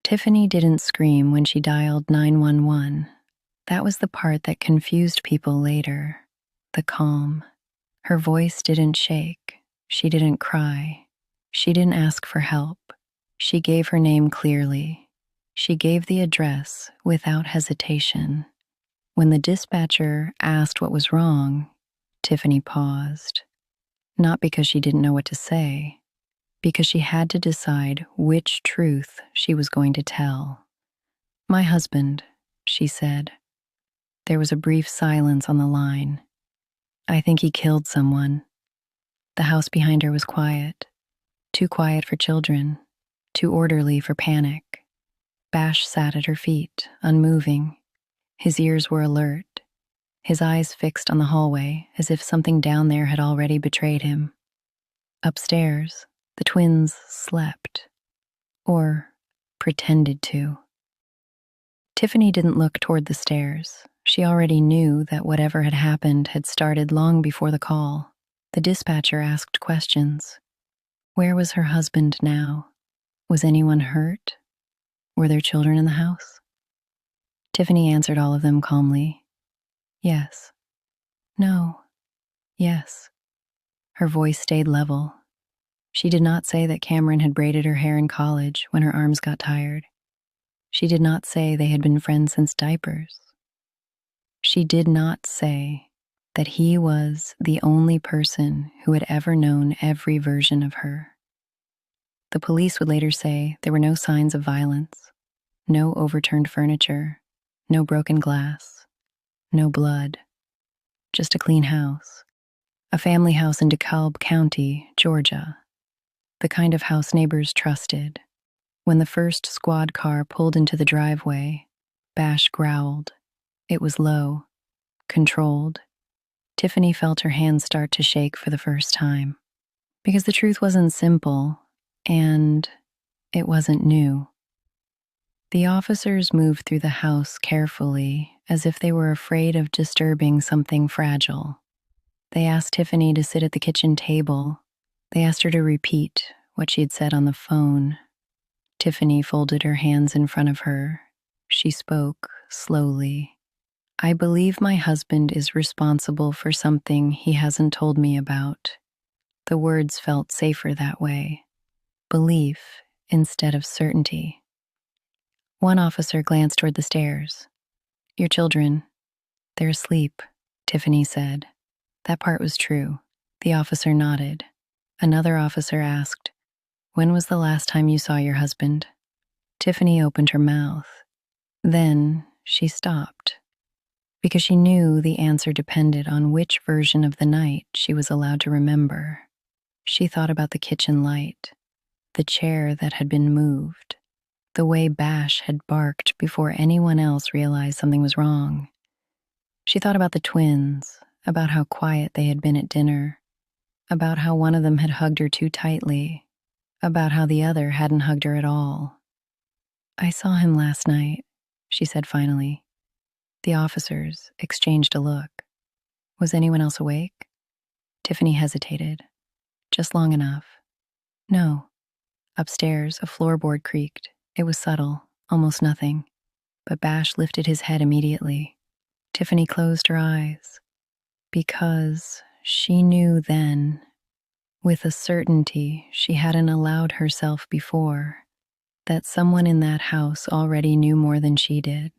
Tiffany didn't scream when she dialed 911. That was the part that confused people later. The calm. Her voice didn't shake. She didn't cry. She didn't ask for help. She gave her name clearly. She gave the address without hesitation. When the dispatcher asked what was wrong, Tiffany paused. Not because she didn't know what to say, because she had to decide which truth she was going to tell. "My husband," she said. There was a brief silence on the line. "I think he killed someone." The house behind her was quiet. Too quiet for children. Too orderly for panic. Bash sat at her feet, unmoving. His ears were alert. His eyes fixed on the hallway, as if something down there had already betrayed him. Upstairs, the twins slept. Or pretended to. Tiffany didn't look toward the stairs. She already knew that whatever had happened had started long before the call. The dispatcher asked questions. Where was her husband now? Was anyone hurt? Were there children in the house? Tiffany answered all of them calmly. Yes. No. Yes. Her voice stayed level. She did not say that Cameron had braided her hair in college when her arms got tired. She did not say they had been friends since diapers. She did not say that he was the only person who had ever known every version of her. The police would later say there were no signs of violence, no overturned furniture, no broken glass, no blood, just a clean house, a family house in DeKalb County, Georgia, the kind of house neighbors trusted. When the first squad car pulled into the driveway, Bash growled. It was low, controlled. Tiffany felt her hands start to shake for the first time. Because the truth wasn't simple, and it wasn't new. The officers moved through the house carefully, as if they were afraid of disturbing something fragile. They asked Tiffany to sit at the kitchen table. They asked her to repeat what she had said on the phone. Tiffany folded her hands in front of her. She spoke slowly. "I believe my husband is responsible for something he hasn't told me about." The words felt safer that way. Belief instead of certainty. One officer glanced toward the stairs. "Your children, they're asleep," Tiffany said. That part was true. The officer nodded. Another officer asked, "When was the last time you saw your husband?" Tiffany opened her mouth. Then she stopped, because she knew the answer depended on which version of the night she was allowed to remember. She thought about the kitchen light, the chair that had been moved, the way Bash had barked before anyone else realized something was wrong. She thought about the twins, about how quiet they had been at dinner, about how one of them had hugged her too tightly, about how the other hadn't hugged her at all. "I saw him last night," she said finally. The officers exchanged a look. Was anyone else awake? Tiffany hesitated. Just long enough. No. Upstairs, a floorboard creaked. It was subtle, almost nothing. But Bash lifted his head immediately. Tiffany closed her eyes. Because she knew then, with a certainty she hadn't allowed herself before, that someone in that house already knew more than she did.